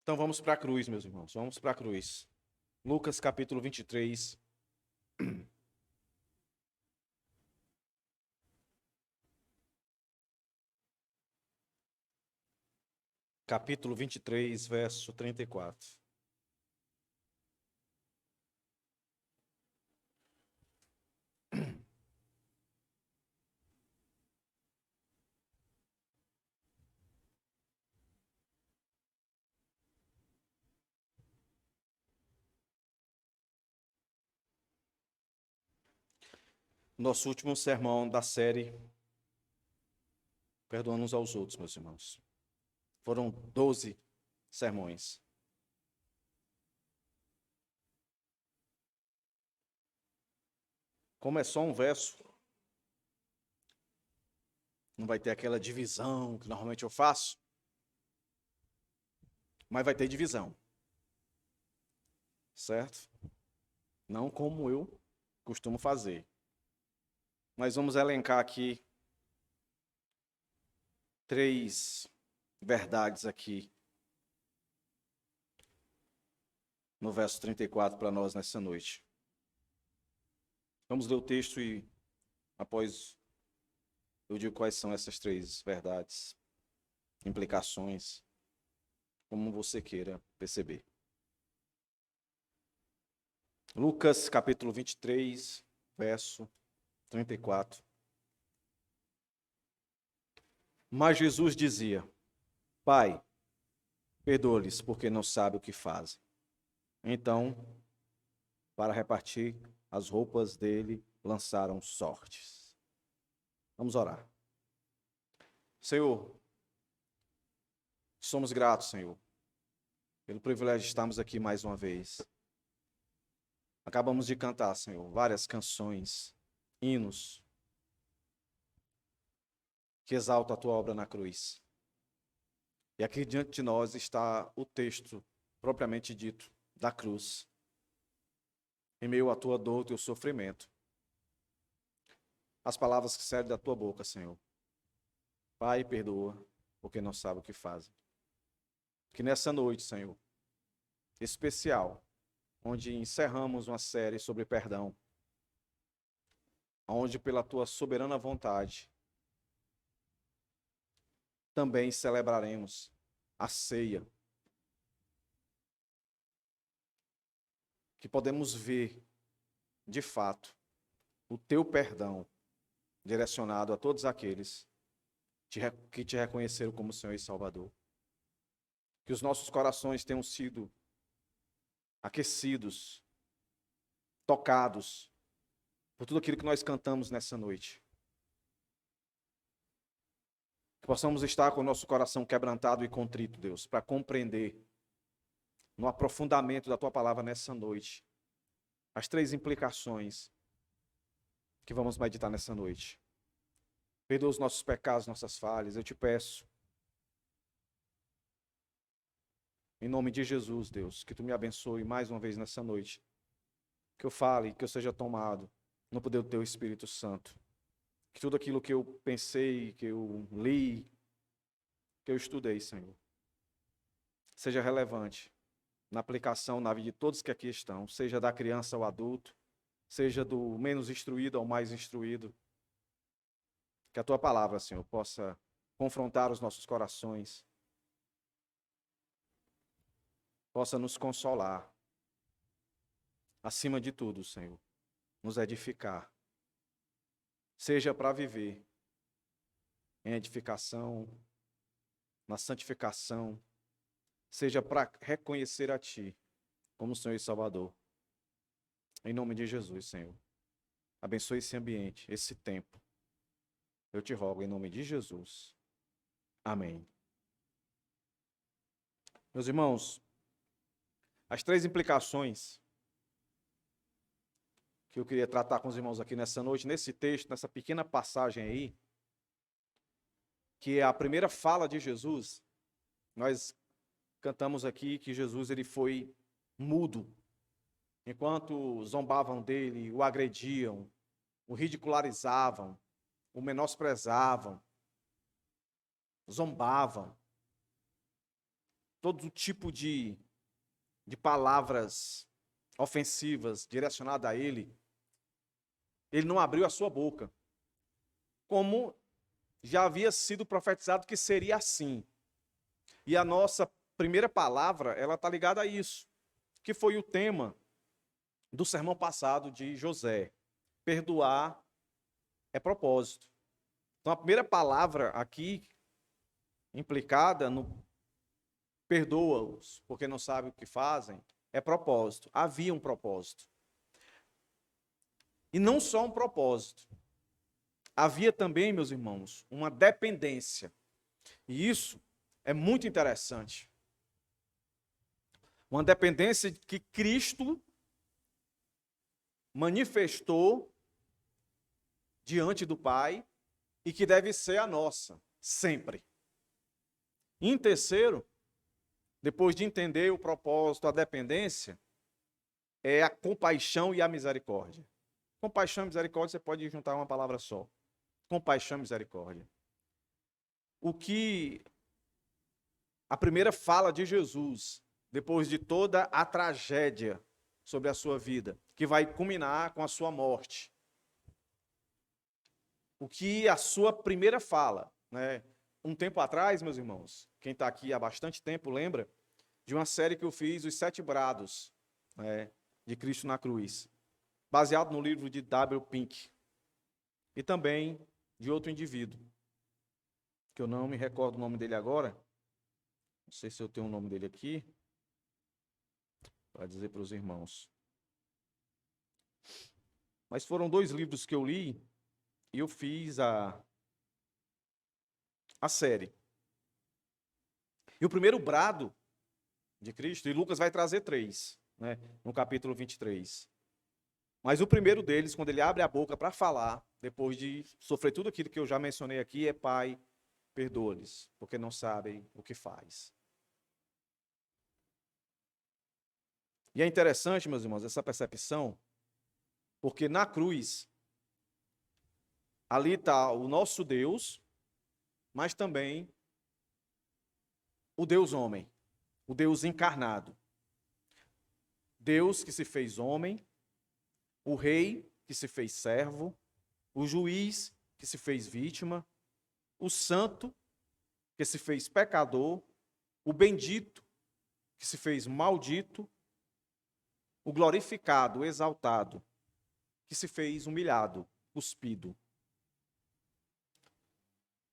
Então vamos para a cruz, meus irmãos. Vamos para a cruz. Lucas capítulo 23. Capítulo 23, verso 34. Nosso último sermão da série Perdoando uns aos outros, meus irmãos. Foram 12 sermões. Como é só um verso, não vai ter aquela divisão que normalmente eu faço, mas vai ter divisão. Certo? Não como eu costumo fazer. Mas vamos elencar aqui 3 verdades aqui no verso 34 para nós nessa noite. Vamos ler o texto e após eu digo quais são essas 3 verdades, implicações, como você queira perceber. Lucas capítulo 23, verso 34. Mas Jesus dizia: Pai, perdoa-lhes, porque não sabem o que fazem. Então, para repartir as roupas dele, lançaram sortes. Vamos orar. Senhor, somos gratos, Senhor, pelo privilégio de estarmos aqui mais uma vez. Acabamos de cantar, Senhor, várias canções, hinos, que exaltam a tua obra na cruz. E aqui diante de nós está o texto, propriamente dito, da cruz. Em meio à tua dor e ao teu sofrimento. As palavras que saem da tua boca, Senhor. Pai, perdoa, porque não sabe o que fazem. Que nessa noite, Senhor, especial, onde encerramos uma série sobre perdão, onde pela tua soberana vontade, também celebraremos a ceia, que podemos ver, de fato, o teu perdão direcionado a todos aqueles que te reconheceram como Senhor e Salvador. Que os nossos corações tenham sido aquecidos, tocados por tudo aquilo que nós cantamos nessa noite. Que possamos estar com o nosso coração quebrantado e contrito, Deus, para compreender no aprofundamento da tua palavra nessa noite as 3 implicações que vamos meditar nessa noite. Perdoa os nossos pecados, nossas falhas, eu te peço. Em nome de Jesus, Deus, que tu me abençoe mais uma vez nessa noite. Que eu fale, que eu seja tomado no poder do teu Espírito Santo. Que tudo aquilo que eu pensei, que eu li, que eu estudei, Senhor, seja relevante na aplicação na vida de todos que aqui estão, seja da criança ao adulto, seja do menos instruído ao mais instruído. Que a tua palavra, Senhor, possa confrontar os nossos corações, possa nos consolar. Acima de tudo, Senhor, nos edificar. Seja para viver em edificação, na santificação, seja para reconhecer a Ti como Senhor e Salvador. Em nome de Jesus, Senhor. Abençoe esse ambiente, esse tempo. Eu te rogo em nome de Jesus. Amém. Meus irmãos, as 3 implicações que eu queria tratar com os irmãos aqui nessa noite, nesse texto, nessa pequena passagem aí, que é a primeira fala de Jesus. Nós cantamos aqui que Jesus ele foi mudo, enquanto zombavam dele, o agrediam, o ridicularizavam, o menosprezavam, zombavam. todo tipo de palavras ofensivas direcionadas a ele, ele não abriu a sua boca. Como já havia sido profetizado que seria assim. E a nossa primeira palavra, ela está ligada a isso, que foi o tema do sermão passado de José. Perdoar é propósito. Então, a primeira palavra aqui, implicada no perdoa-os, porque não sabem o que fazem, é propósito. Havia um propósito. E não só um propósito. Havia também, meus irmãos, uma dependência. E isso é muito interessante. Uma dependência que Cristo manifestou diante do Pai e que deve ser a nossa, sempre. Em terceiro, depois de entender o propósito, a dependência, é a compaixão e a misericórdia. Compaixão e misericórdia, você pode juntar uma palavra só. Compaixão e misericórdia. O que a primeira fala de Jesus, depois de toda a tragédia sobre a sua vida, que vai culminar com a sua morte. O que a sua primeira fala, né? Um tempo atrás, meus irmãos, quem está aqui há bastante tempo lembra de uma série que eu fiz, Os Sete Brados, né, de Cristo na Cruz, baseado no livro de W. Pink, e também de outro indivíduo, que eu não me recordo o nome dele agora, não sei se eu tenho o nome dele aqui, para dizer para os irmãos. Mas foram 2 livros que eu li, e eu fiz a série. E o primeiro brado de Cristo, e Lucas vai trazer 3, né, no capítulo 23. Mas o primeiro deles, quando ele abre a boca para falar, depois de sofrer tudo aquilo que eu já mencionei aqui, é: Pai, perdoa-lhes, porque não sabem o que faz. E é interessante, meus irmãos, essa percepção, porque na cruz, ali está o nosso Deus, mas também o Deus homem, o Deus encarnado. Deus que se fez homem, o rei que se fez servo, o juiz que se fez vítima, o santo que se fez pecador, o bendito que se fez maldito, o glorificado, o exaltado, que se fez humilhado, cuspido.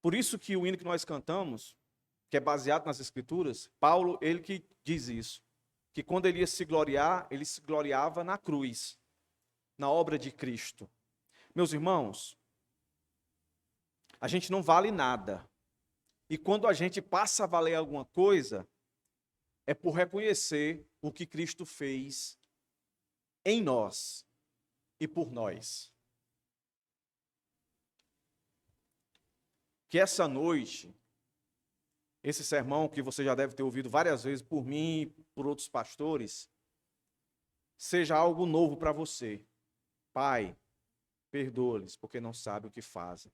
Por isso que o hino que nós cantamos, que é baseado nas Escrituras, Paulo, ele que diz isso, que quando ele ia se gloriar, ele se gloriava na cruz, na obra de Cristo. Meus irmãos, a gente não vale nada. E quando a gente passa a valer alguma coisa, é por reconhecer o que Cristo fez em nós e por nós. Que essa noite, esse sermão que você já deve ter ouvido várias vezes por mim e por outros pastores, seja algo novo para você. Pai, perdoa-lhes, porque não sabem o que fazem.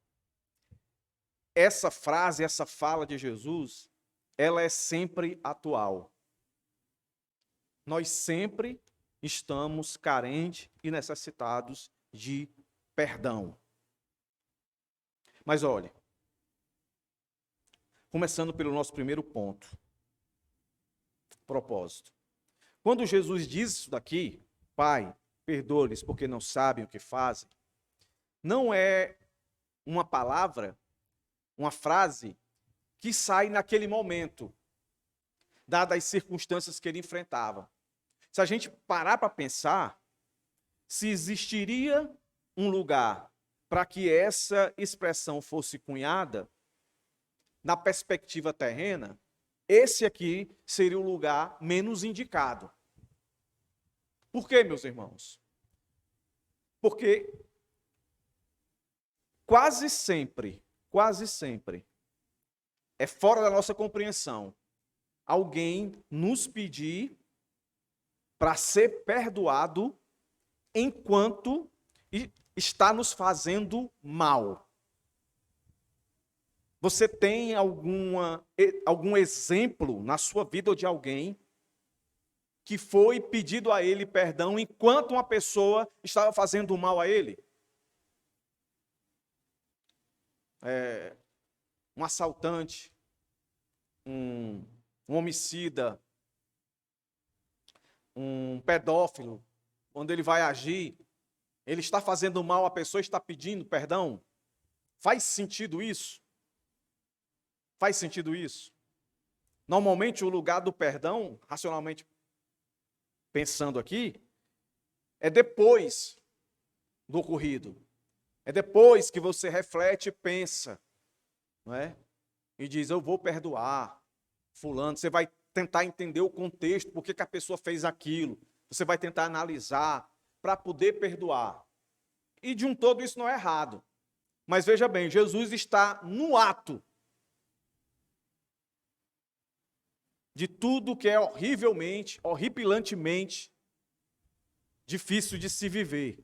Essa frase, essa fala de Jesus, ela é sempre atual. Nós sempre estamos carentes e necessitados de perdão. Mas olha, começando pelo nosso primeiro ponto, propósito. Quando Jesus diz isso daqui, Pai, perdoa-lhes porque não sabem o que fazem, não é uma palavra, uma frase que sai naquele momento, dadas as circunstâncias que ele enfrentava. Se a gente parar para pensar, se existiria um lugar para que essa expressão fosse cunhada, na perspectiva terrena, esse aqui seria o lugar menos indicado. Por quê, meus irmãos? Porque quase sempre, é fora da nossa compreensão alguém nos pedir para ser perdoado enquanto está nos fazendo mal. Você tem algum exemplo na sua vida ou de alguém que foi pedido a ele perdão enquanto uma pessoa estava fazendo mal a ele? Um assaltante, um homicida, um pedófilo, quando ele vai agir, ele está fazendo mal, a pessoa está pedindo perdão? Faz sentido isso? Faz sentido isso? Normalmente o lugar do perdão, racionalmente pensando aqui, é depois do ocorrido. É depois que você reflete e pensa, não é? E diz, eu vou perdoar fulano. Você vai tentar entender o contexto, por que a pessoa fez aquilo. Você vai tentar analisar para poder perdoar. E de um todo isso não é errado. Mas veja bem, Jesus está no ato de tudo que é horripilantemente difícil de se viver.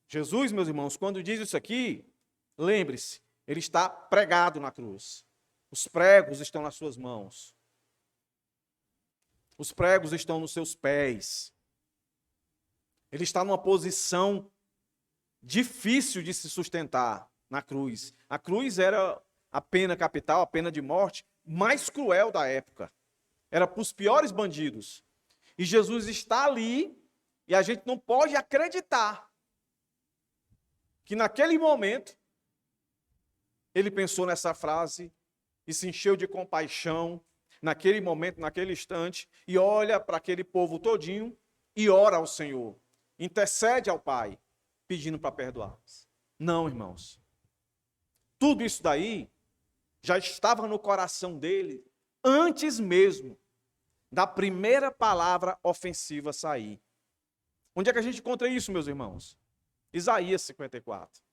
Jesus, meus irmãos, quando diz isso aqui, lembre-se, ele está pregado na cruz. Os pregos estão nas suas mãos. Os pregos estão nos seus pés. Ele está numa posição difícil de se sustentar na cruz. A cruz era a pena capital, a pena de morte mais cruel da época. Era para os piores bandidos. E Jesus está ali e a gente não pode acreditar que naquele momento ele pensou nessa frase e se encheu de compaixão naquele momento, naquele instante, e olha para aquele povo todinho e ora ao Senhor, intercede ao Pai, pedindo para perdoar. Não, irmãos. Tudo isso daí já estava no coração dele antes mesmo da primeira palavra ofensiva sair. Onde é que a gente encontra isso, meus irmãos? Isaías 54,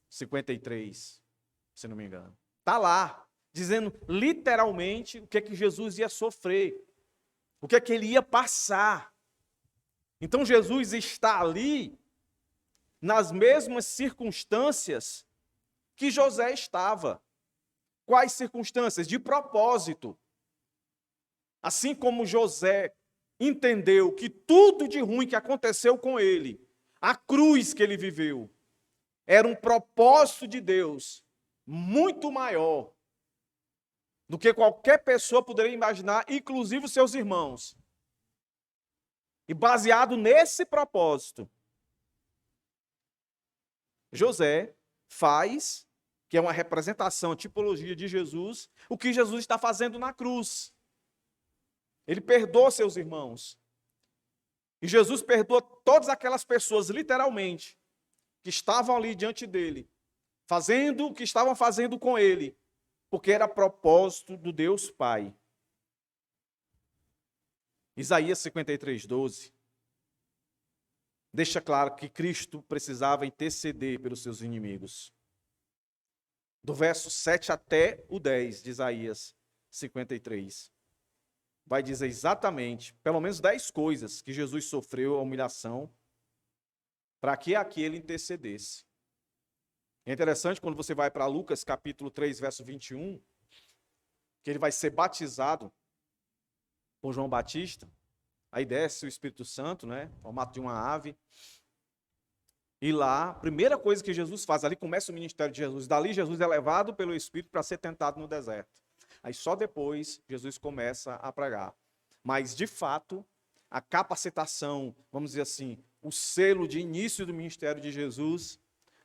53, se não me engano. Está lá, dizendo literalmente o que é que Jesus ia sofrer, o que é que ele ia passar. Então Jesus está ali nas mesmas circunstâncias que José estava. Quais circunstâncias? De propósito. Assim como José entendeu que tudo de ruim que aconteceu com ele, a cruz que ele viveu, era um propósito de Deus muito maior do que qualquer pessoa poderia imaginar, inclusive os seus irmãos. E baseado nesse propósito, José faz, que é uma representação, a tipologia de Jesus, o que Jesus está fazendo na cruz. Ele perdoa seus irmãos. E Jesus perdoa todas aquelas pessoas, literalmente, que estavam ali diante dele, fazendo o que estavam fazendo com ele, porque era propósito do Deus Pai. Isaías 53:12 deixa claro que Cristo precisava interceder pelos seus inimigos. Do verso 7 até o 10 de Isaías 53. Vai dizer exatamente, pelo menos 10 coisas que Jesus sofreu a humilhação para que aqui ele intercedesse. É interessante quando você vai para Lucas capítulo 3, verso 21, que ele vai ser batizado por João Batista. Aí desce o Espírito Santo, né, no formato de uma ave. E lá, a primeira coisa que Jesus faz, ali começa o ministério de Jesus. Dali Jesus é levado pelo Espírito para ser tentado no deserto. Aí só depois Jesus começa a pregar. Mas, de fato, a capacitação, vamos dizer assim, o selo de início do ministério de Jesus,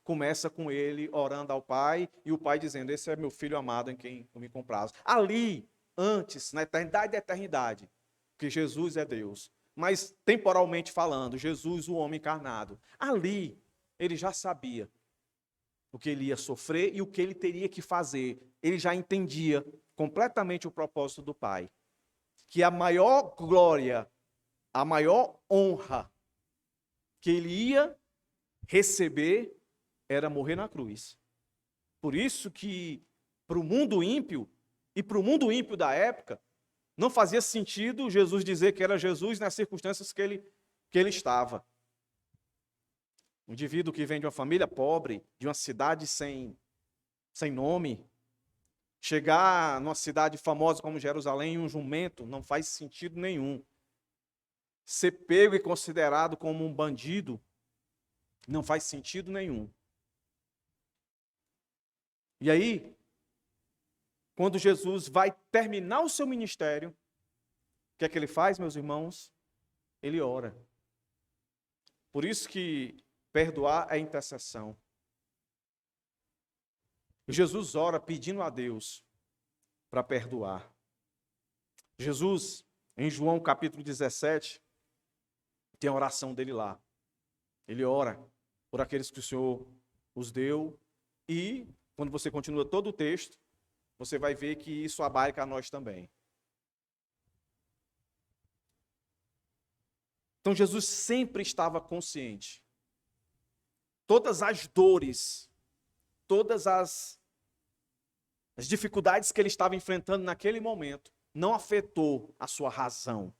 começa com ele orando ao Pai e o Pai dizendo, esse é meu filho amado em quem eu me comprazo. Ali, antes, na eternidade da eternidade, que Jesus é Deus, mas temporalmente falando, Jesus, o homem encarnado, ali ele já sabia o que ele ia sofrer e o que ele teria que fazer. Ele já entendia completamente o propósito do Pai. Que a maior glória, a maior honra que ele ia receber era morrer na cruz. Por isso que para o mundo ímpio, e para o mundo ímpio da época, não fazia sentido Jesus dizer que era Jesus nas circunstâncias que ele estava. Um indivíduo que vem de uma família pobre, de uma cidade sem nome, Chegar numa cidade famosa como Jerusalém em um jumento não faz sentido nenhum. Ser pego e considerado como um bandido não faz sentido nenhum. E aí, quando Jesus vai terminar o seu ministério, o que é que ele faz, meus irmãos? Ele ora. Por isso que perdoar é intercessão. Jesus ora pedindo a Deus para perdoar. Jesus, em João capítulo 17, tem a oração dele lá. Ele ora por aqueles que o Senhor os deu e, quando você continua todo o texto, você vai ver que isso abarca a nós também. Então Jesus sempre estava consciente. Todas as dores, todas as dificuldades que ele estava enfrentando naquele momento, não afetou a sua razão.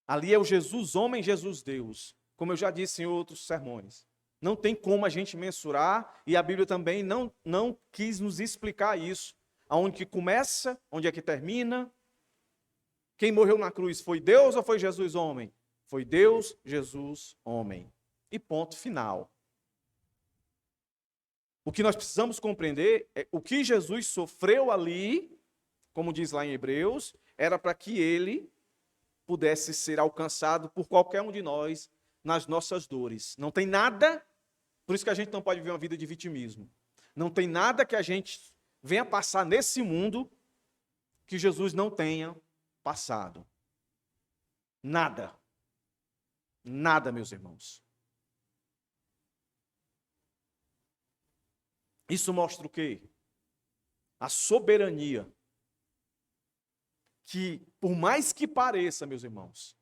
Ali é o Jesus homem, Jesus Deus. Como eu já disse em outros sermões. Não tem como a gente mensurar, e a Bíblia também não quis nos explicar isso. Aonde que começa, onde é que termina. Quem morreu na cruz foi Deus ou foi Jesus homem? Foi Deus, Jesus, homem. E ponto final. O que nós precisamos compreender é o que Jesus sofreu ali, como diz lá em Hebreus, era para que ele pudesse ser alcançado por qualquer um de nós nas nossas dores. Não tem nada, por isso que a gente não pode viver uma vida de vitimismo. Não tem nada que a gente venha passar nesse mundo que Jesus não tenha passado. Nada. Nada, meus irmãos. Isso mostra o quê? A soberania. Que, por mais que pareça, meus irmãos,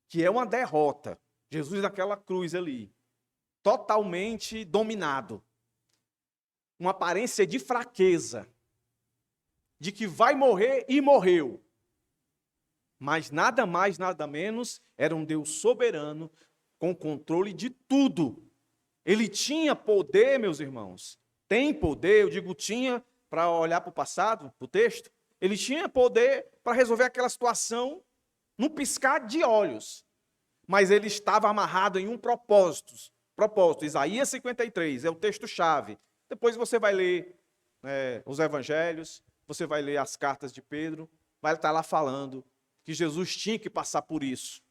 que é uma derrota, Jesus naquela cruz ali, totalmente dominado, uma aparência de fraqueza, de que vai morrer e morreu. Mas nada mais, nada menos, era um Deus soberano, com controle de tudo. Ele tinha poder, meus irmãos. Tem poder, eu digo tinha, para olhar para o passado, para o texto. Ele tinha poder para resolver aquela situação num piscar de olhos. Mas ele estava amarrado em um propósito. Propósito, Isaías 53, é o texto-chave. Depois você vai ler os evangelhos, você vai ler as cartas de Pedro, vai estar lá falando que Jesus tinha que passar por isso.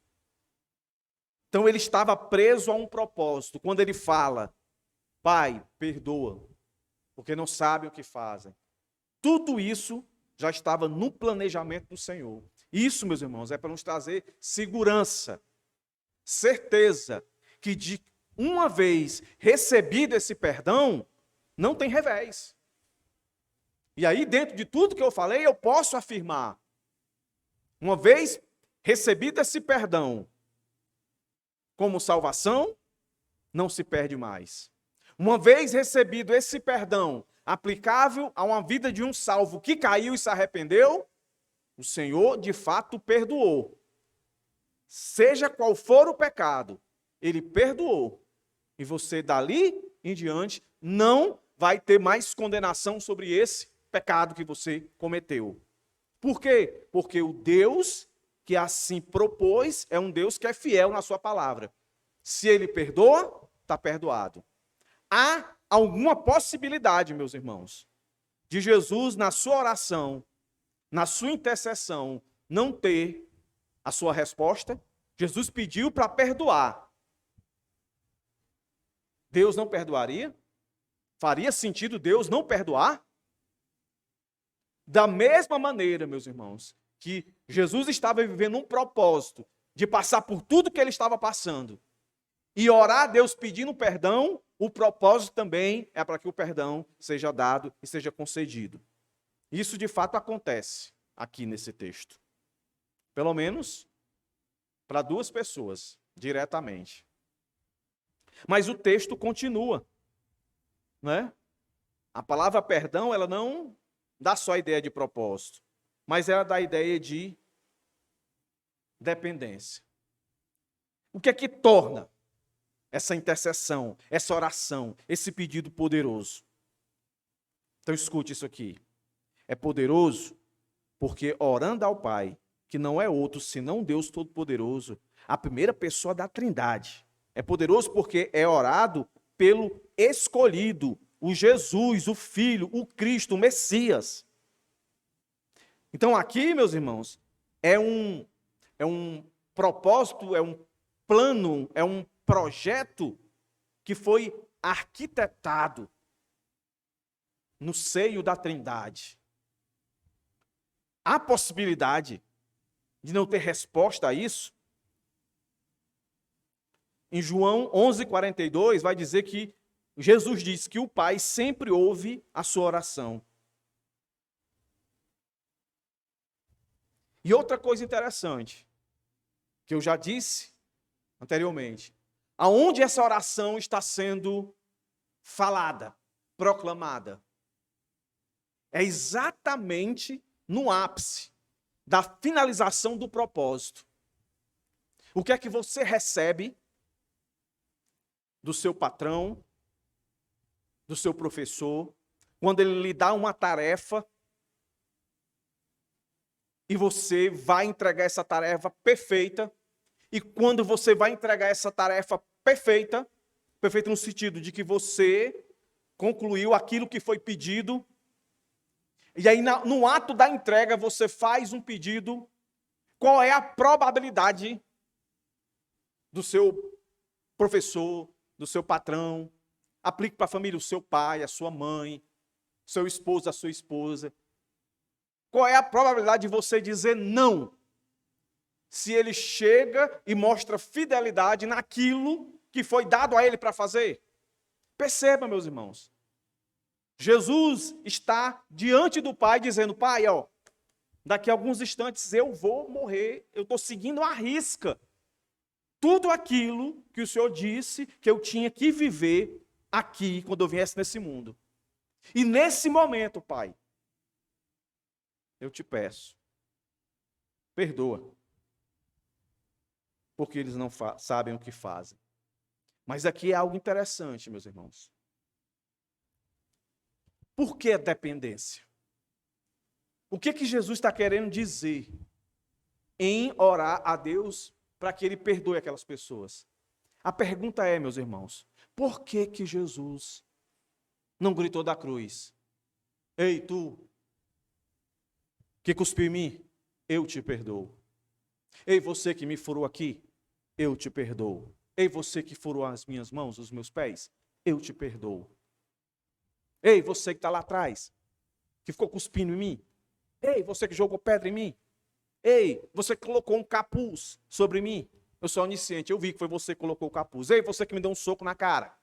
Então ele estava preso a um propósito. Quando ele fala, Pai, perdoa, porque não sabem o que fazem. Tudo isso já estava no planejamento do Senhor. Isso, meus irmãos, é para nos trazer segurança, certeza, que de uma vez recebido esse perdão, não tem revés. E aí, dentro de tudo que eu falei, eu posso afirmar, uma vez recebido esse perdão como salvação, não se perde mais. Uma vez recebido esse perdão aplicável a uma vida de um salvo que caiu e se arrependeu, o Senhor de fato perdoou. Seja qual for o pecado, ele perdoou. E você dali em diante não vai ter mais condenação sobre esse pecado que você cometeu. Por quê? Porque o Deus que assim propôs é um Deus que é fiel na sua palavra. Se ele perdoa, está perdoado. Há alguma possibilidade, meus irmãos, de Jesus, na sua oração, na sua intercessão, não ter a sua resposta? Jesus pediu para perdoar. Deus não perdoaria? Faria sentido Deus não perdoar? Da mesma maneira, meus irmãos, que Jesus estava vivendo um propósito de passar por tudo que ele estava passando e orar a Deus pedindo perdão, o propósito também é para que o perdão seja dado e seja concedido. Isso de fato acontece aqui nesse texto. Pelo menos para duas pessoas, diretamente. Mas o texto continua, né? A palavra perdão, ela não dá só a ideia de propósito, mas ela dá a ideia de dependência. O que é que torna essa intercessão, essa oração, esse pedido poderoso? Então escute isso aqui. é poderoso porque orando ao Pai, que não é outro senão Deus Todo-Poderoso, a primeira pessoa da Trindade. É poderoso porque é orado pelo escolhido, o Jesus, o Filho, o Cristo, o Messias. Então aqui, meus irmãos, é um propósito, é um plano, é um projeto que foi arquitetado no seio da Trindade. Há possibilidade de não ter resposta a isso? Em João 11:42 vai dizer que Jesus diz que o Pai sempre ouve a sua oração. E outra coisa interessante, que eu já disse anteriormente, aonde essa oração está sendo falada, proclamada, é exatamente no ápice da finalização do propósito. O que é que você recebe do seu patrão, do seu professor, quando ele lhe dá uma tarefa e você vai entregar essa tarefa perfeita, e quando você vai entregar essa tarefa perfeita, perfeita no sentido de que você concluiu aquilo que foi pedido, e aí no ato da entrega você faz um pedido, qual é a probabilidade do seu professor, do seu patrão, aplique para a família, o seu pai, a sua mãe, seu esposo, a sua esposa. Qual é a probabilidade de você dizer não? Se ele chega e mostra fidelidade naquilo que foi dado a ele para fazer. Perceba, meus irmãos. Jesus está diante do Pai dizendo, Pai, daqui a alguns instantes eu vou morrer, eu estou seguindo à risca tudo aquilo que o Senhor disse que eu tinha que viver aqui quando eu viesse nesse mundo. E nesse momento, Pai, eu te peço, perdoa, porque eles não sabem o que fazem. Mas aqui é algo interessante, meus irmãos. Por que a dependência? O que Jesus está querendo dizer em orar a Deus para que Ele perdoe aquelas pessoas? A pergunta é, meus irmãos, por que Jesus não gritou da cruz? Ei, tu, que cuspiu em mim, eu te perdoo. Ei, você que me furou aqui, eu te perdoo. Ei, você que furou as minhas mãos, os meus pés, eu te perdoo. Ei, você que está lá atrás, que ficou cuspindo em mim. Ei, você que jogou pedra em mim. Ei, você que colocou um capuz sobre mim. Eu sou onisciente, eu vi que foi você que colocou o capuz. Ei, você que me deu um soco na cara.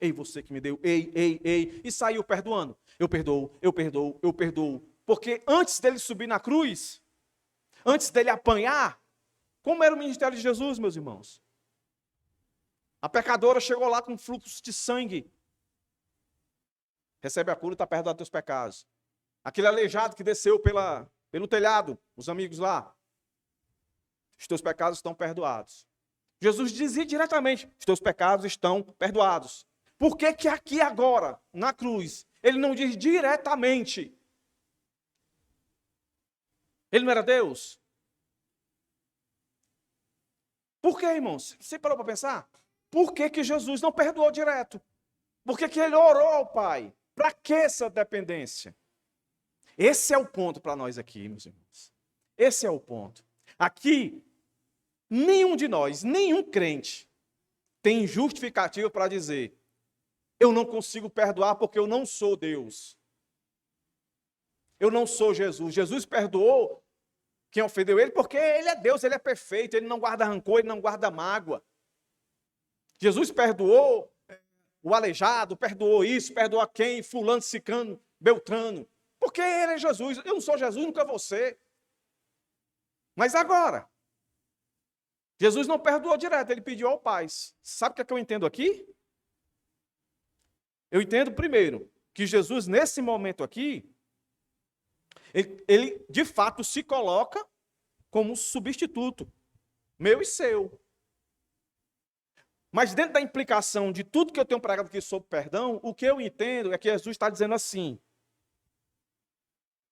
Ei, você que me deu, ei. E saiu perdoando. Eu perdoo, eu perdoo, eu perdoo. Porque antes dele subir na cruz, antes dele apanhar, como era o ministério de Jesus, meus irmãos? A pecadora chegou lá com fluxo de sangue. Recebe a cura e está perdoado dos teus pecados. Aquele aleijado que desceu pelo telhado, os amigos lá. Os teus pecados estão perdoados. Jesus dizia diretamente, os teus pecados estão perdoados. Por que que aqui agora, na cruz, ele não diz diretamente? Ele não era Deus? Por que, irmãos? Você parou para pensar? Por que que Jesus não perdoou direto? Por que que ele orou ao Pai? Para que essa dependência? Esse é o ponto para nós aqui, meus irmãos. Esse é o ponto. Aqui, nenhum de nós, nenhum crente, tem justificativa para dizer, eu não consigo perdoar porque eu não sou Deus. Eu não sou Jesus. Jesus perdoou quem ofendeu ele porque ele é Deus, ele é perfeito, ele não guarda rancor, ele não guarda mágoa. Jesus perdoou o aleijado, perdoou isso, perdoou a quem? Fulano, ciclano, beltrano. Porque ele é Jesus. Eu não sou Jesus, nunca vou ser. Mas agora, Jesus não perdoou direto, ele pediu ao Pai. Sabe o que é que eu entendo aqui? Eu entendo, primeiro, que Jesus, nesse momento aqui, ele de fato se coloca como substituto, meu e seu. Mas dentro da implicação de tudo que eu tenho pregado aqui sobre perdão, o que eu entendo é que Jesus está dizendo assim,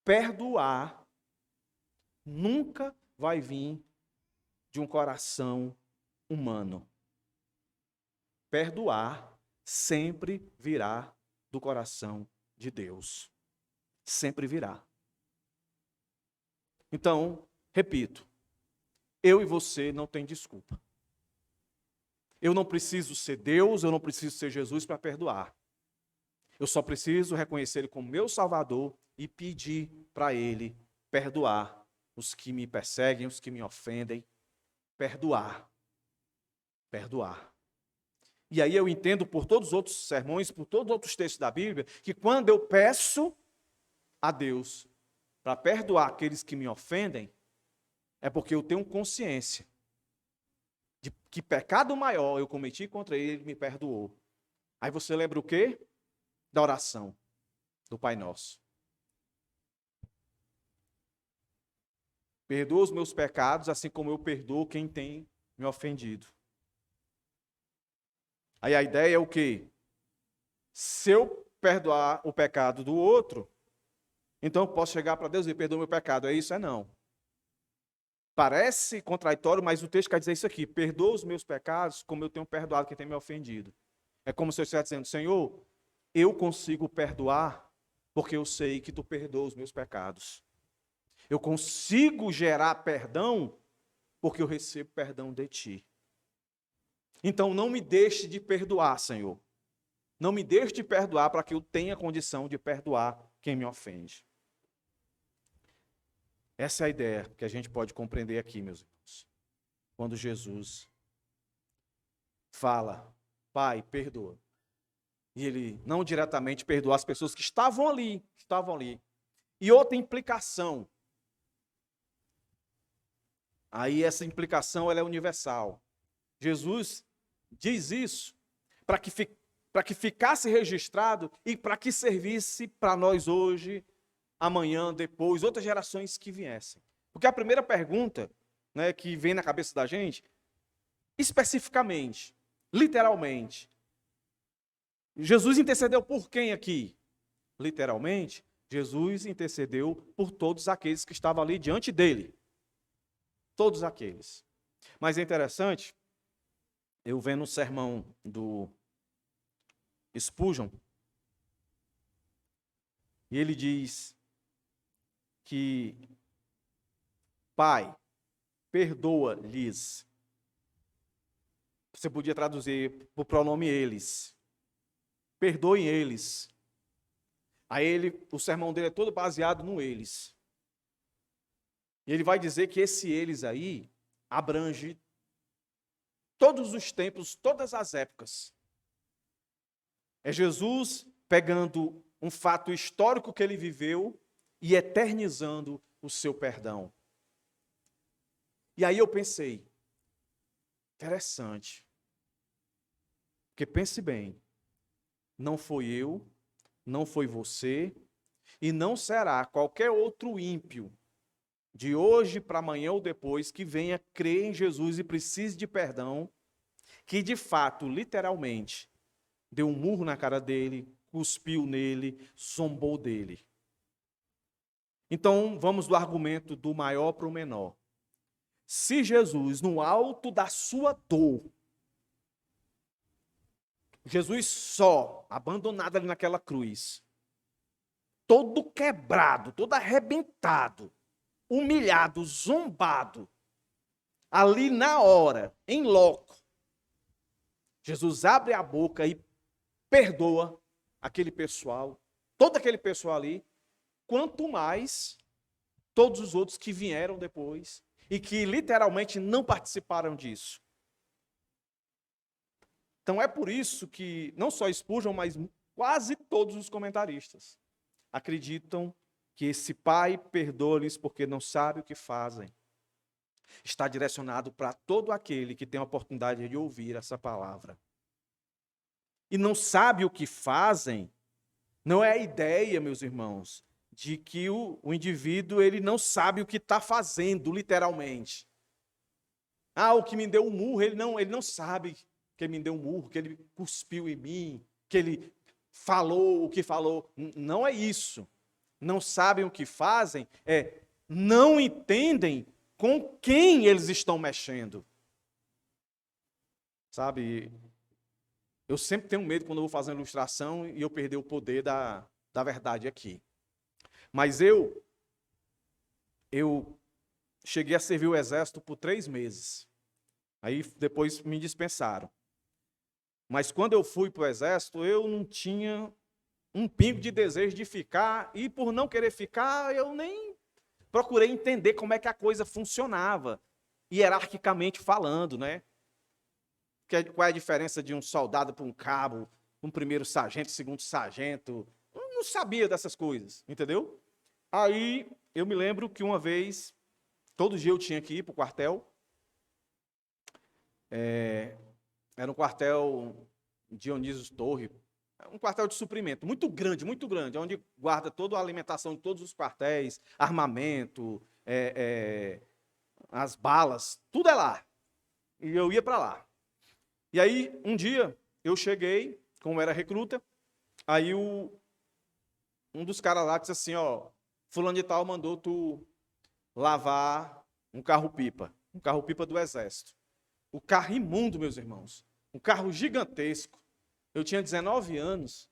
perdoar nunca vai vir de um coração humano. Perdoar sempre virá do coração de Deus. Sempre virá. Então, repito, eu e você não tem desculpa. Eu não preciso ser Deus, eu não preciso ser Jesus para perdoar. Eu só preciso reconhecer Ele como meu Salvador e pedir para Ele perdoar os que me perseguem, os que me ofendem. Perdoar. Perdoar. E aí eu entendo por todos os outros sermões, por todos os outros textos da Bíblia, que quando eu peço a Deus para perdoar aqueles que me ofendem, é porque eu tenho consciência de que pecado maior eu cometi contra Ele, Ele me perdoou. Aí você lembra o quê? Da oração do Pai Nosso. Perdoa os meus pecados, assim como eu perdoo quem tem me ofendido. Aí a ideia é o quê? Se eu perdoar o pecado do outro, então eu posso chegar para Deus e perdoar o meu pecado. É isso? É não. Parece contraditório, mas o texto quer dizer isso aqui. Perdoa os meus pecados como eu tenho perdoado quem tem me ofendido. É como se eu estivesse dizendo, Senhor, eu consigo perdoar porque eu sei que tu perdoa os meus pecados. Eu consigo gerar perdão porque eu recebo perdão de ti. Então não me deixe de perdoar, Senhor. Não me deixe de perdoar para que eu tenha condição de perdoar quem me ofende. Essa é a ideia que a gente pode compreender aqui, meus irmãos. Quando Jesus fala, Pai, perdoa. E ele não diretamente perdoa as pessoas que estavam ali. E outra implicação. Aí essa implicação ela é universal. Jesus diz isso para que ficasse registrado e para que servisse para nós hoje, amanhã, depois, outras gerações que viessem. Porque a primeira pergunta, né, que vem na cabeça da gente, especificamente, literalmente, Jesus intercedeu por quem aqui? Literalmente, Jesus intercedeu por todos aqueles que estavam ali diante dele. Todos aqueles. Mas é interessante, eu vendo o sermão do Spurgeon, e ele diz que, Pai, perdoa-lhes. Você podia traduzir por pronome eles. Perdoem eles. Aí o sermão dele é todo baseado no eles. E ele vai dizer que esse eles aí abrange todos os tempos, todas as épocas. É Jesus pegando um fato histórico que ele viveu e eternizando o seu perdão. E aí eu pensei, interessante. Porque pense bem, não foi eu, não foi você, e não será qualquer outro ímpio, de hoje para amanhã ou depois, que venha crer em Jesus e precise de perdão, que de fato, literalmente, deu um murro na cara dele, cuspiu nele, zombou dele. Então, vamos do argumento do maior para o menor. Se Jesus, no alto da sua dor, Jesus só, abandonado ali naquela cruz, todo quebrado, todo arrebentado, humilhado, zombado, ali na hora, em loco, Jesus abre a boca e perdoa aquele pessoal, todo aquele pessoal ali, quanto mais todos os outros que vieram depois e que literalmente não participaram disso. Então é por isso que não só Spurgeon, mas quase todos os comentaristas acreditam que esse Pai perdoa-lhes porque não sabe o que fazem. Está direcionado para todo aquele que tem a oportunidade de ouvir essa palavra. E não sabe o que fazem, não é a ideia, meus irmãos, de que o indivíduo ele não sabe o que está fazendo, literalmente. O que me deu um murro, ele não sabe que ele me deu um murro, que ele cuspiu em mim, que ele falou o que falou. Não é isso. não sabem o que fazem, não entendem com quem eles estão mexendo. Sabe, eu sempre tenho medo quando eu vou fazer uma ilustração e eu perder o poder da verdade aqui. Mas eu cheguei a servir o exército por 3 meses. Aí depois me dispensaram. Mas quando eu fui para o exército, eu não tinha um pingo de desejo de ficar, e por não querer ficar, eu nem procurei entender como é que a coisa funcionava, hierarquicamente falando, né? Qual é a diferença de um soldado para um cabo, um primeiro sargento, segundo sargento? Eu não sabia dessas coisas, entendeu? Aí eu me lembro que uma vez, todo dia eu tinha que ir para o quartel. Era um quartel Dionísio Torre, um quartel de suprimento, muito grande, onde guarda toda a alimentação de todos os quartéis, armamento, as balas, tudo é lá. E eu ia para lá. E aí, um dia, eu cheguei, como era recruta, aí um dos caras lá disse assim, ó, fulano de tal mandou tu lavar um carro-pipa do exército. O carro imundo, meus irmãos, um carro gigantesco. Eu tinha 19 anos,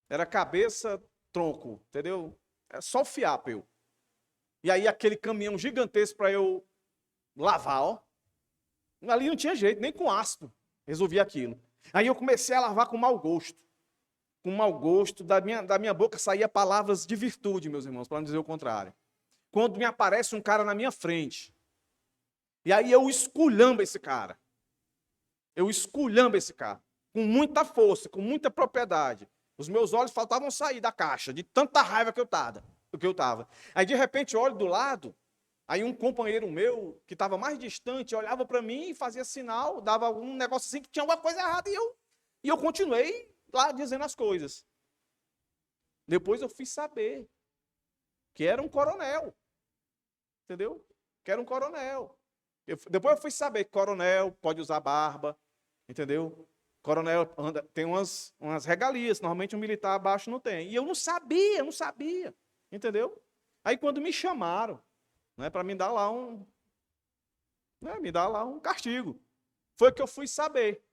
era cabeça, tronco, entendeu? Era só o fiapo eu. E aí aquele caminhão gigantesco para eu lavar, ó. Ali não tinha jeito, nem com ácido resolvi aquilo. Aí eu comecei a lavar com mau gosto. Com mau gosto, da minha boca saía palavras de virtude, meus irmãos, para não dizer o contrário. Quando me aparece um cara na minha frente, e aí eu esculhambo esse cara. Com muita força, com muita propriedade. Os meus olhos faltavam sair da caixa, de tanta raiva que eu estava. Aí, de repente, eu olho do lado, aí um companheiro meu, que estava mais distante, olhava para mim e fazia sinal, dava um negócio assim que tinha alguma coisa errada, e eu continuei lá dizendo as coisas. Depois eu fui saber que era um coronel. Entendeu? Que era um coronel. Depois eu fui saber que coronel pode usar barba, entendeu? Coronel tem umas regalias, normalmente um militar abaixo não tem. E eu não sabia, entendeu? Aí quando me chamaram, né, para me dar lá um castigo, foi que eu fui saber.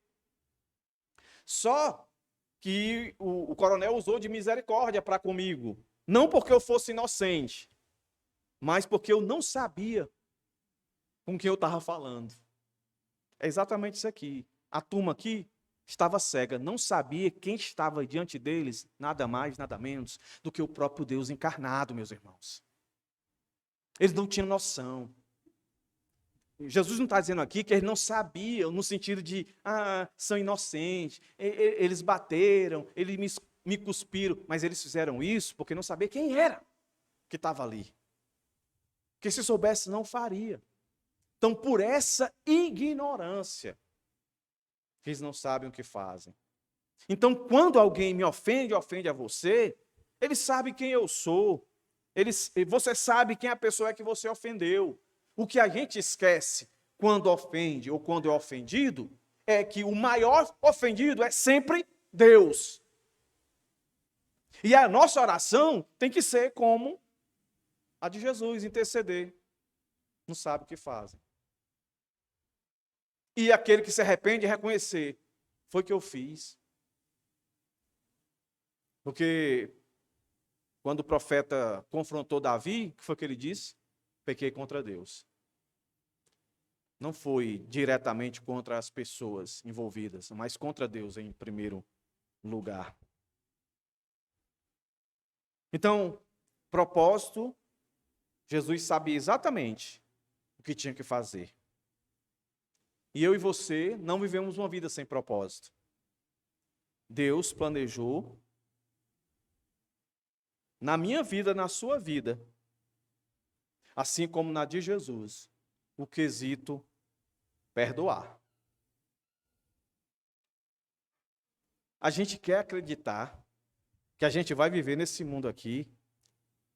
Só que o coronel usou de misericórdia para comigo, não porque eu fosse inocente, mas porque eu não sabia com quem eu estava falando. É exatamente isso aqui. A turma aqui estava cega, não sabia quem estava diante deles, nada mais, nada menos do que o próprio Deus encarnado, meus irmãos. Eles não tinham noção. Jesus não está dizendo aqui que eles não sabiam, no sentido de, são inocentes, eles bateram, eles me cuspiram, mas eles fizeram isso porque não sabiam quem era que estava ali. Porque se soubesse, não faria. Então, por essa ignorância, eles não sabem o que fazem. Então, quando alguém me ofende a você, ele sabe quem eu sou. Você sabe quem a pessoa é que você ofendeu. O que a gente esquece quando ofende ou quando é ofendido é que o maior ofendido é sempre Deus. E a nossa oração tem que ser como a de Jesus, interceder. Não sabe o que fazem. E aquele que se arrepende reconhecer, foi o que eu fiz. Porque quando o profeta confrontou Davi, o que foi que ele disse? Pequei contra Deus. Não foi diretamente contra as pessoas envolvidas, mas contra Deus em primeiro lugar. Então, propósito, Jesus sabia exatamente o que tinha que fazer. E eu e você não vivemos uma vida sem propósito. Deus planejou, na minha vida, na sua vida, assim como na de Jesus, o quesito perdoar. A gente quer acreditar que a gente vai viver nesse mundo aqui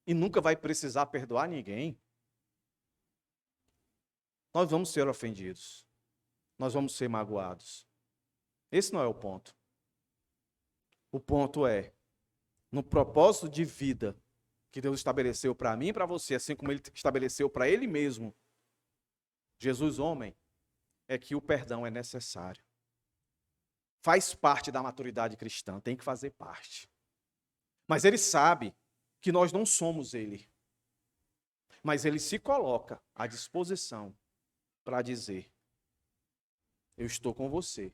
e nunca vai precisar perdoar ninguém. Nós vamos ser ofendidos. Nós vamos ser magoados. Esse não é o ponto. O ponto é, no propósito de vida que Deus estabeleceu para mim e para você, assim como ele estabeleceu para ele mesmo, Jesus homem, é que o perdão é necessário. Faz parte da maturidade cristã, tem que fazer parte. Mas ele sabe que nós não somos ele. Mas ele se coloca à disposição para dizer: eu estou com você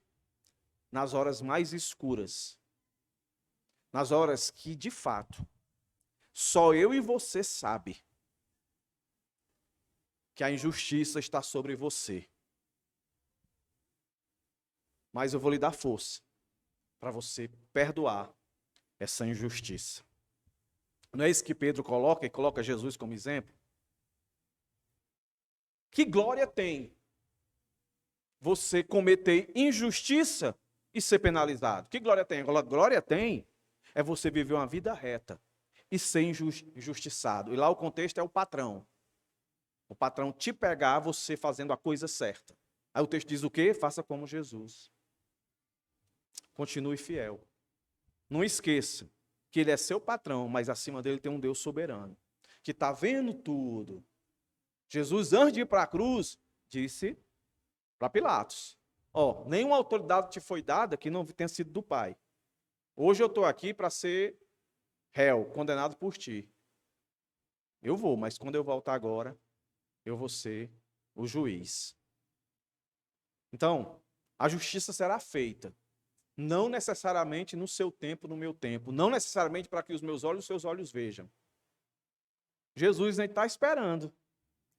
nas horas mais escuras, nas horas que, de fato, só eu e você sabe que a injustiça está sobre você. Mas eu vou lhe dar força para você perdoar essa injustiça. Não é isso que Pedro coloca, e coloca Jesus como exemplo? Que glória tem você cometer injustiça e ser penalizado? Que glória tem? A glória tem é você viver uma vida reta e ser injustiçado. E lá o contexto é o patrão. O patrão te pegar, você fazendo a coisa certa. Aí o texto diz o quê? Faça como Jesus. Continue fiel. Não esqueça que ele é seu patrão, mas acima dele tem um Deus soberano, que está vendo tudo. Jesus, antes de ir para a cruz, disse para Pilatos: ó, nenhuma autoridade te foi dada que não tenha sido do Pai. Hoje eu estou aqui para ser réu, condenado por ti. Eu vou, mas quando eu voltar agora, eu vou ser o juiz. Então, a justiça será feita, não necessariamente no seu tempo, no meu tempo, não necessariamente para que os meus olhos e os seus olhos vejam. Jesus nem está esperando.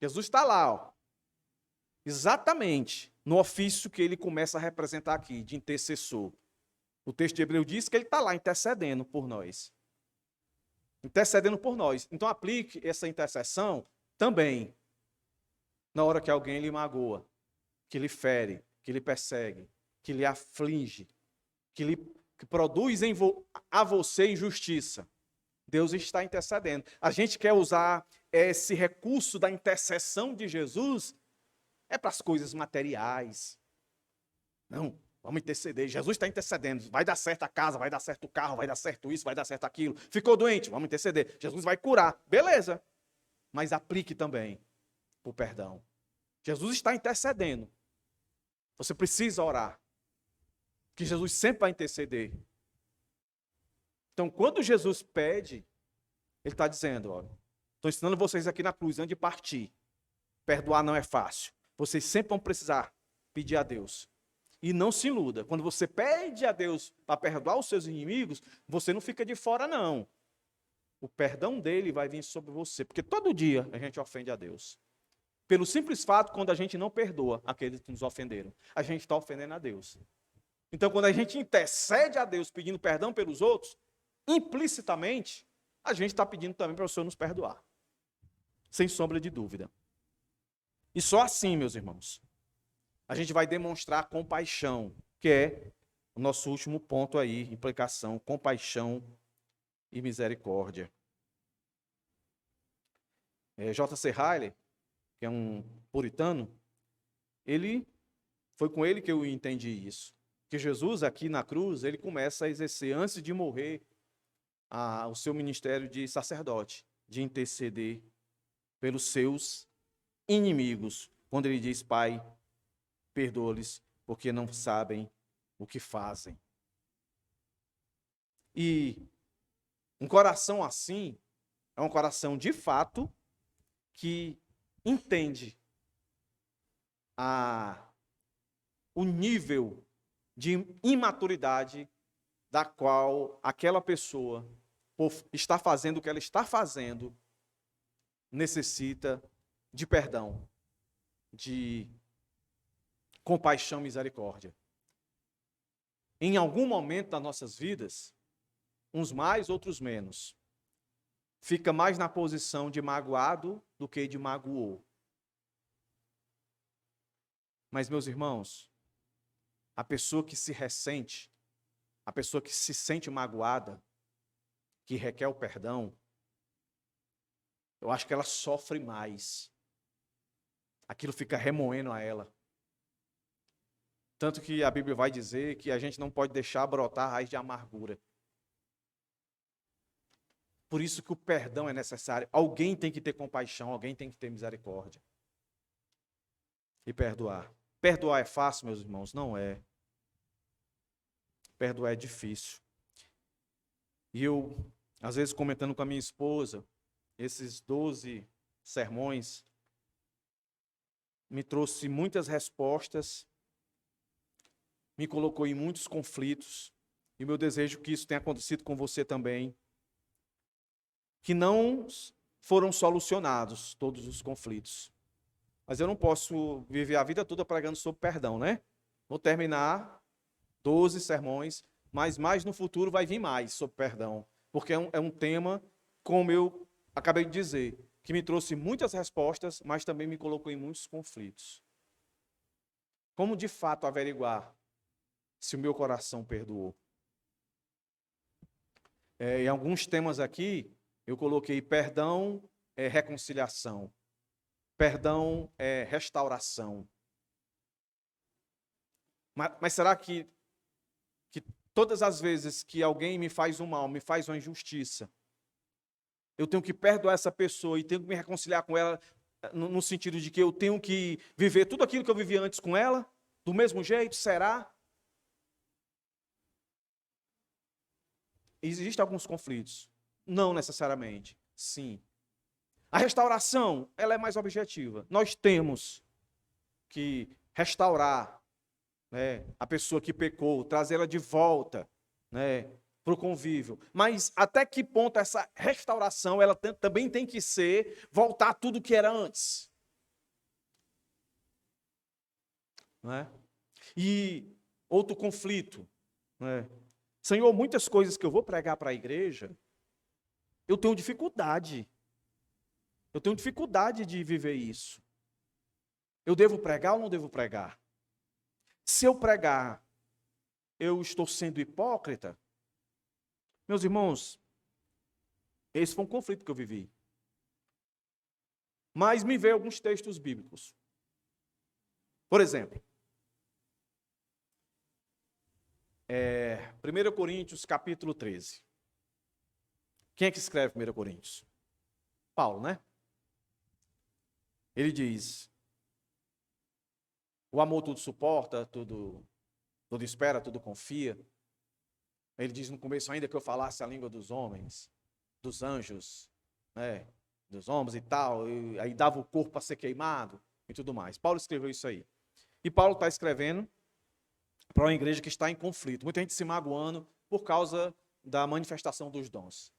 Jesus está lá, ó, exatamente no ofício que ele começa a representar aqui, de intercessor. O texto de Hebreus diz que ele está lá intercedendo por nós. Intercedendo por nós. Então aplique essa intercessão também na hora que alguém lhe magoa, que lhe fere, que lhe persegue, que lhe aflige, que produz a você injustiça. Deus está intercedendo. A gente quer usar esse recurso da intercessão de Jesus para as coisas materiais. Não, vamos interceder. Jesus está intercedendo. Vai dar certo a casa, vai dar certo o carro, vai dar certo isso, vai dar certo aquilo. Ficou doente, vamos interceder. Jesus vai curar. Beleza. Mas aplique também o perdão. Jesus está intercedendo. Você precisa orar. Que Jesus sempre vai interceder. Então, quando Jesus pede, ele está dizendo, ó, estou ensinando vocês aqui na cruz, antes de partir. Perdoar não é fácil. Vocês sempre vão precisar pedir a Deus. E não se iluda. Quando você pede a Deus para perdoar os seus inimigos, você não fica de fora, não. O perdão dele vai vir sobre você. Porque todo dia a gente ofende a Deus. Pelo simples fato, quando a gente não perdoa aqueles que nos ofenderam, a gente está ofendendo a Deus. Então, quando a gente intercede a Deus pedindo perdão pelos outros, implicitamente, a gente está pedindo também para o Senhor nos perdoar. Sem sombra de dúvida. E só assim, meus irmãos, a gente vai demonstrar compaixão, que é o nosso último ponto aí, implicação, compaixão e misericórdia. J.C. Ryle, que é um puritano, foi com ele que eu entendi isso. Que Jesus aqui na cruz, ele começa a exercer, antes de morrer, o seu ministério de sacerdote, de interceder pelos seus inimigos, quando ele diz: Pai, perdoa-lhes, porque não sabem o que fazem. E um coração assim é um coração de fato que entende o nível de imaturidade da qual aquela pessoa, por estar fazendo o que ela está fazendo, necessita de perdão, de compaixão e misericórdia. Em algum momento das nossas vidas, uns mais, outros menos, fica mais na posição de magoado do que de magoou. Mas, meus irmãos, a pessoa que se ressente, a pessoa que se sente magoada, que requer o perdão, eu acho que ela sofre mais. Aquilo fica remoendo a ela. Tanto que a Bíblia vai dizer que a gente não pode deixar brotar a raiz de amargura. Por isso que o perdão é necessário. Alguém tem que ter compaixão, alguém tem que ter misericórdia. E perdoar. Perdoar é fácil, meus irmãos? Não é. Perdoar é difícil. E eu, às vezes, comentando com a minha esposa, esses 12 sermões me trouxe muitas respostas, me colocou em muitos conflitos, e o meu desejo é que isso tenha acontecido com você também, que não foram solucionados todos os conflitos. Mas eu não posso viver a vida toda pregando sobre perdão, né? Vou terminar 12 sermões, mas mais no futuro vai vir mais sobre perdão, porque é um tema, como eu acabei de dizer, que me trouxe muitas respostas, mas também me colocou em muitos conflitos. Como de fato averiguar se o meu coração perdoou? Em alguns temas aqui, eu coloquei perdão é reconciliação, perdão é restauração. Mas será que todas as vezes que alguém me faz um mal, me faz uma injustiça, eu tenho que perdoar essa pessoa e tenho que me reconciliar com ela no sentido de que eu tenho que viver tudo aquilo que eu vivia antes com ela? Do mesmo jeito? Será? Existem alguns conflitos. Não necessariamente. Sim. A restauração, ela é mais objetiva. Nós temos que restaurar, né, a pessoa que pecou, trazê-la de volta, né, para o convívio. Mas até que ponto essa restauração ela também tem que ser voltar a tudo que era antes? Né? E outro conflito, né? Senhor, muitas coisas que eu vou pregar para a igreja, eu tenho dificuldade. Eu tenho dificuldade de viver isso. Eu devo pregar ou não devo pregar? Se eu pregar, eu estou sendo hipócrita? Meus irmãos, esse foi um conflito que eu vivi. Mas me veio alguns textos bíblicos. Por exemplo, 1 Coríntios capítulo 13. Quem é que escreve 1 Coríntios? Paulo, né? Ele diz: o amor tudo suporta, tudo espera, tudo confia. Ele diz no começo ainda que eu falasse a língua dos homens, dos anjos, né, dos homens e tal, e aí dava o corpo para ser queimado e tudo mais. Paulo escreveu isso aí. E Paulo está escrevendo para uma igreja que está em conflito. Muita gente se magoando por causa da manifestação dos dons.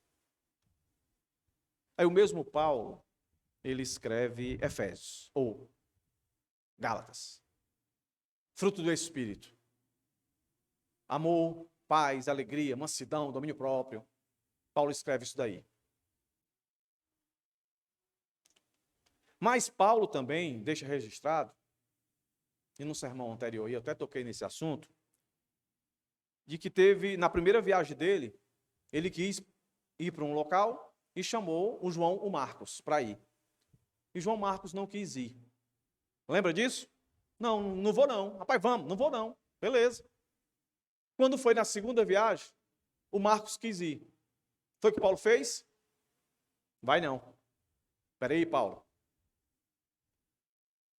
Aí o mesmo Paulo, ele escreve Efésios, ou Gálatas. Fruto do Espírito. Amor, paz, alegria, mansidão, domínio próprio. Paulo escreve isso daí. Mas Paulo também deixa registrado, e no sermão anterior eu até toquei nesse assunto, de que teve, na primeira viagem dele, ele quis ir para um local e chamou o João, o Marcos, para ir. E João Marcos não quis ir. Lembra disso? Não, não vou não. Rapaz, vamos, não vou não. Beleza. Quando foi na segunda viagem, o Marcos quis ir. Foi o que Paulo fez? Vai não. Espera aí, Paulo.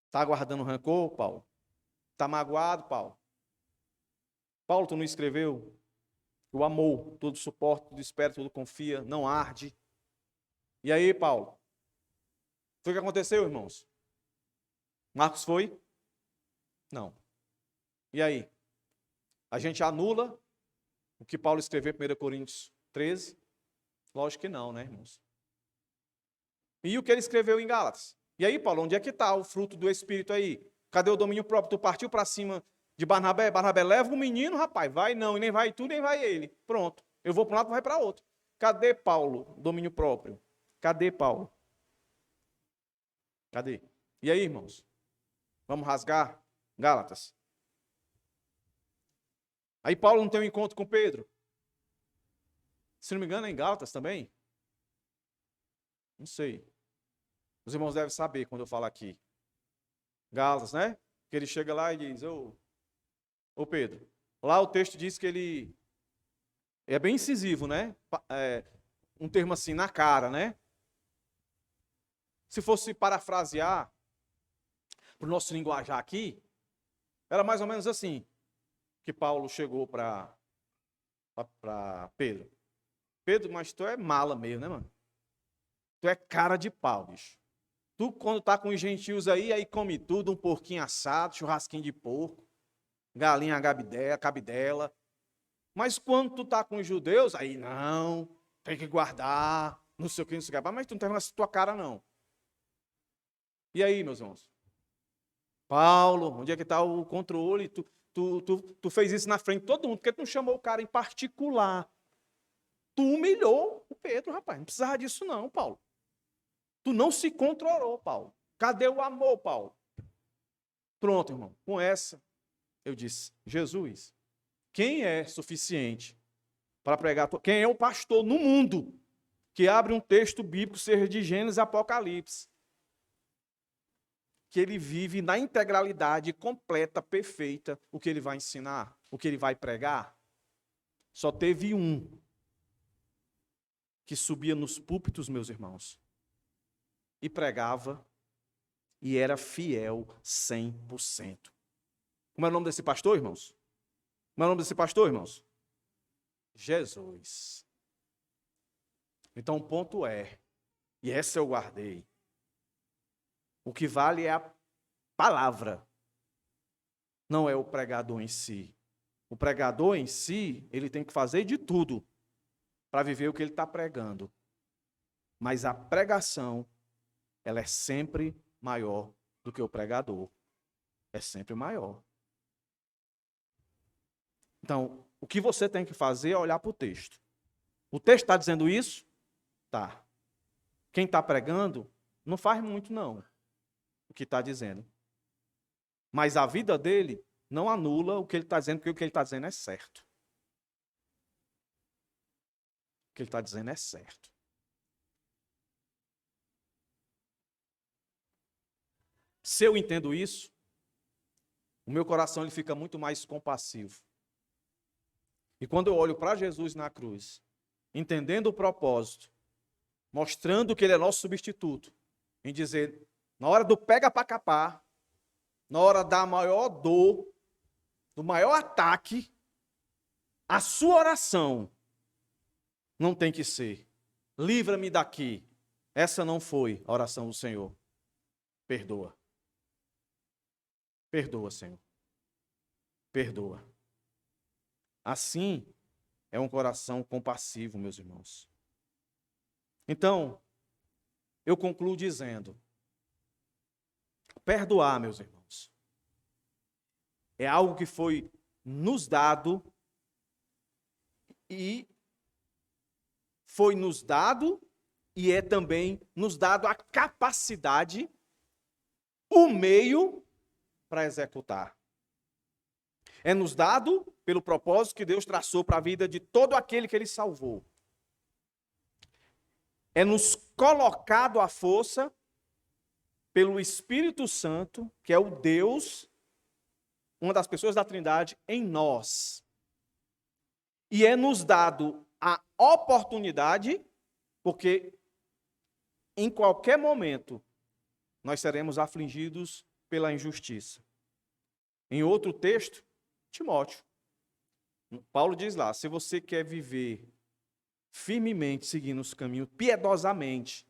Está aguardando rancor, Paulo? Está magoado, Paulo? Paulo, tu não escreveu? O amor, tudo suporta, tudo espera, tudo confia, não arde. E aí, Paulo? Foi o que aconteceu, irmãos? Marcos foi? Não. E aí? A gente anula o que Paulo escreveu em 1 Coríntios 13? Lógico que não, né, irmãos? E o que ele escreveu em Gálatas? E aí, Paulo, onde é que está o fruto do Espírito aí? Cadê o domínio próprio? Tu partiu para cima de Barnabé? Barnabé, leva o menino, rapaz. Vai não, e nem vai tu, nem vai ele. Pronto. Eu vou para um lado, tu vai para outro. Cadê Paulo, domínio próprio? Cadê Paulo? Cadê? E aí, irmãos? Vamos rasgar Gálatas? Aí Paulo não tem um encontro com Pedro. Se não me engano, é em Gálatas também? Não sei. Os irmãos devem saber quando eu falo aqui. Gálatas, né? Que ele chega lá e diz, ô Pedro. Lá o texto diz que ele é bem incisivo, né? um termo assim na cara, né? Se fosse parafrasear para o nosso linguajar aqui, era mais ou menos assim que Paulo chegou para Pedro. Pedro, mas tu é mala mesmo, né, mano? Tu é cara de pau, bicho. Tu, quando tá com os gentios aí come tudo, um porquinho assado, churrasquinho de porco, galinha cabidela. Mas quando tu tá com os judeus, aí não, tem que guardar, não sei o que, não sei o que. Mas tu não tem essa tua cara, não. E aí, meus irmãos? Paulo, onde é que está o controle? Tu fez isso na frente de todo mundo, porque tu não chamou o cara em particular. Tu humilhou o Pedro, rapaz. Não precisava disso não, Paulo. Tu não se controlou, Paulo. Cadê o amor, Paulo? Pronto, irmão. Com essa, eu disse, Jesus, quem é suficiente para pregar? Quem é o pastor no mundo que abre um texto bíblico, seja de Gênesis e Apocalipse, que ele vive na integralidade completa, perfeita, o que ele vai ensinar, o que ele vai pregar? Só teve um que subia nos púlpitos, meus irmãos, e pregava, e era fiel 100%. Como é o nome desse pastor, irmãos? Como é o nome desse pastor, irmãos? Jesus. Então o ponto é, e essa eu guardei, o que vale é a palavra, não é o pregador em si. O pregador em si, ele tem que fazer de tudo para viver o que ele está pregando. Mas a pregação, ela é sempre maior do que o pregador. É sempre maior. Então, o que você tem que fazer é olhar para o texto. O texto está dizendo isso? Tá. Quem está pregando, não faz muito, não, o que está dizendo. Mas a vida dele não anula o que ele está dizendo, porque o que ele está dizendo é certo. O que ele está dizendo é certo. Se eu entendo isso, o meu coração ele fica muito mais compassivo. E quando eu olho para Jesus na cruz, entendendo o propósito, mostrando que ele é nosso substituto, em dizer, na hora do pega para capar, na hora da maior dor, do maior ataque, a sua oração não tem que ser, livra-me daqui. Essa não foi a oração do Senhor. Perdoa. Perdoa, Senhor. Perdoa. Assim é um coração compassivo, meus irmãos. Então, eu concluo dizendo, perdoar, meus irmãos, é algo que foi nos dado e é também nos dado a capacidade, o meio para executar. É nos dado pelo propósito que Deus traçou para a vida de todo aquele que Ele salvou. É nos colocado à força pelo Espírito Santo, que é o Deus, uma das pessoas da Trindade, em nós. E é nos dado a oportunidade, porque em qualquer momento nós seremos afligidos pela injustiça. Em outro texto, Timóteo, Paulo diz lá, se você quer viver firmemente, seguindo os caminhos, piedosamente,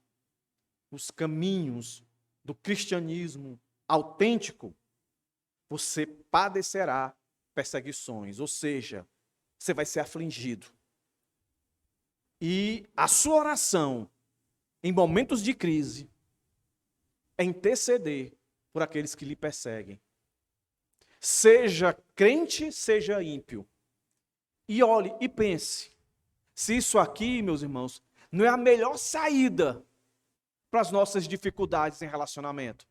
os caminhos do cristianismo autêntico, você padecerá perseguições, ou seja, você vai ser afligido. E a sua oração, em momentos de crise, é interceder por aqueles que lhe perseguem. Seja crente, seja ímpio. E olhe e pense, se isso aqui, meus irmãos, não é a melhor saída para as nossas dificuldades em relacionamento.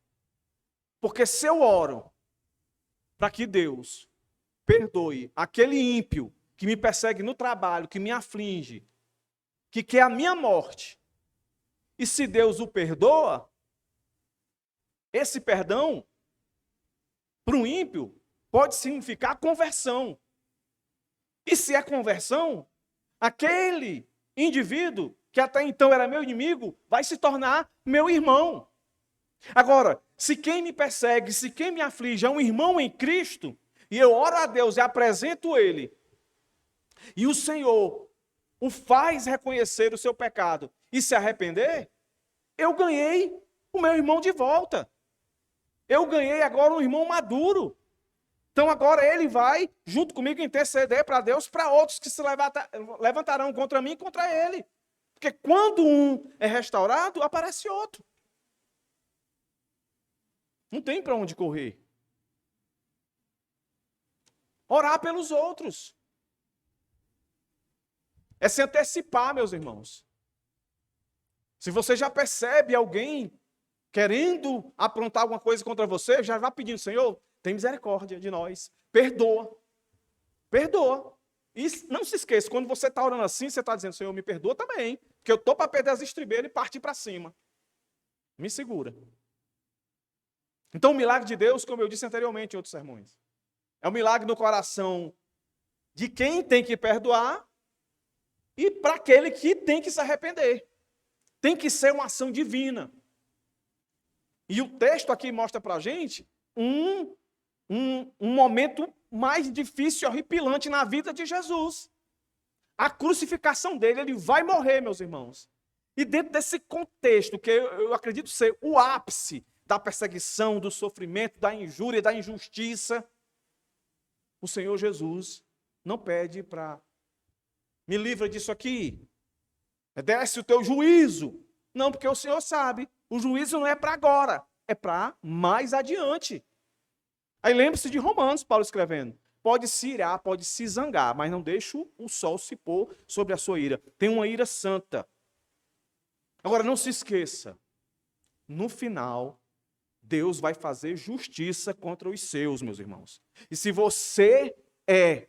Porque se eu oro para que Deus perdoe aquele ímpio que me persegue no trabalho, que me aflige, que quer a minha morte, e se Deus o perdoa, esse perdão, para um ímpio, pode significar conversão. E se é conversão, aquele indivíduo que até então era meu inimigo, vai se tornar meu irmão. Agora, se quem me persegue, se quem me aflige é um irmão em Cristo, e eu oro a Deus e apresento ele, e o Senhor o faz reconhecer o seu pecado e se arrepender, eu ganhei o meu irmão de volta. Eu ganhei agora um irmão maduro. Então agora ele vai, junto comigo, interceder para Deus, para outros que se levantarão contra mim e contra ele. Porque quando um é restaurado, aparece outro. Não tem para onde correr. Orar pelos outros. É se antecipar, meus irmãos. Se você já percebe alguém querendo aprontar alguma coisa contra você, já vá pedindo, Senhor, tem misericórdia de nós. Perdoa. Perdoa. E não se esqueça, quando você está orando assim, você está dizendo, Senhor, me perdoa também. Porque eu estou para perder as estribeiras e partir para cima. Me segura. Então o milagre de Deus, como eu disse anteriormente em outros sermões, é um milagre no coração de quem tem que perdoar e para aquele que tem que se arrepender. Tem que ser uma ação divina. E o texto aqui mostra para a gente um momento mais difícil e horripilante na vida de Jesus. A crucificação dele, ele vai morrer, meus irmãos. E dentro desse contexto, que eu acredito ser o ápice da perseguição, do sofrimento, da injúria, da injustiça, o Senhor Jesus não pede para me livra disso aqui, desce o teu juízo. Não, porque o Senhor sabe, o juízo não é para agora, é para mais adiante. Aí lembre-se de Romanos, Paulo escrevendo. Pode se irar, pode se zangar, mas não deixe o sol se pôr sobre a sua ira. Tem uma ira santa. Agora, não se esqueça, no final, Deus vai fazer justiça contra os seus, meus irmãos. E se você é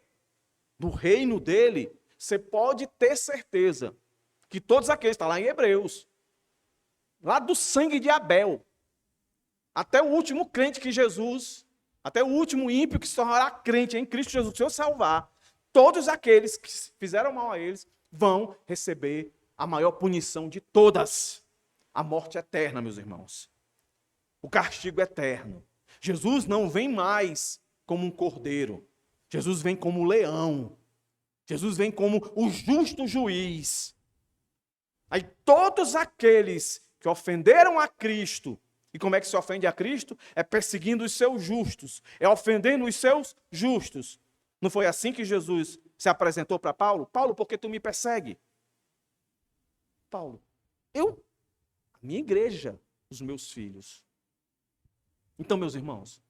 do reino dele, você pode ter certeza que todos aqueles, está lá em Hebreus, lá do sangue de Abel, até o último crente que Jesus, até o último ímpio que se tornará crente em Cristo Jesus, se eu salvar, todos aqueles que fizeram mal a eles vão receber a maior punição de todas, a morte eterna, meus irmãos. O castigo eterno. Jesus não vem mais como um cordeiro. Jesus vem como um leão. Jesus vem como o justo juiz. Aí todos aqueles que ofenderam a Cristo, e como é que se ofende a Cristo? É perseguindo os seus justos, é ofendendo os seus justos. Não foi assim que Jesus se apresentou para Paulo? Paulo, por que tu me persegue? Paulo, a minha igreja, os meus filhos. Então, meus irmãos,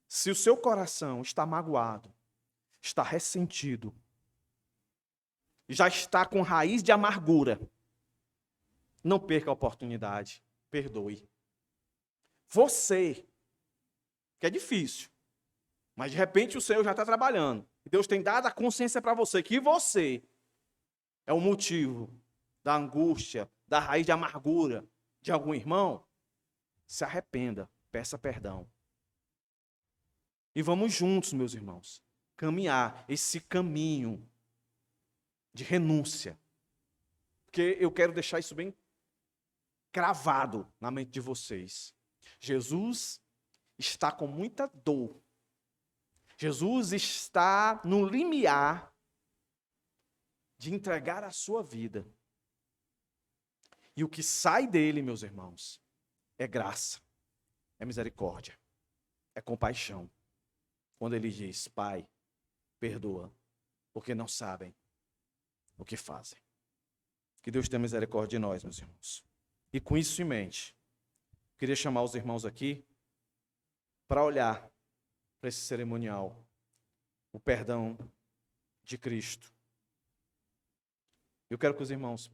se o seu coração está magoado, está ressentido, já está com raiz de amargura, não perca a oportunidade, perdoe. Você, que é difícil, mas de repente o Senhor já está trabalhando. Deus tem dado a consciência para você que você é o motivo da angústia, da raiz de amargura de algum irmão. Se arrependa, peça perdão. E vamos juntos, meus irmãos, caminhar esse caminho de renúncia. Porque eu quero deixar isso bem cravado na mente de vocês. Jesus está com muita dor. Jesus está no limiar de entregar a sua vida. E o que sai dele, meus irmãos, é graça, é misericórdia, é compaixão. Quando ele diz, Pai, perdoa, porque não sabem o que fazem. Que Deus tenha misericórdia de nós, meus irmãos. E com isso em mente, queria chamar os irmãos aqui para olhar para esse cerimonial, o perdão de Cristo. Eu quero que os irmãos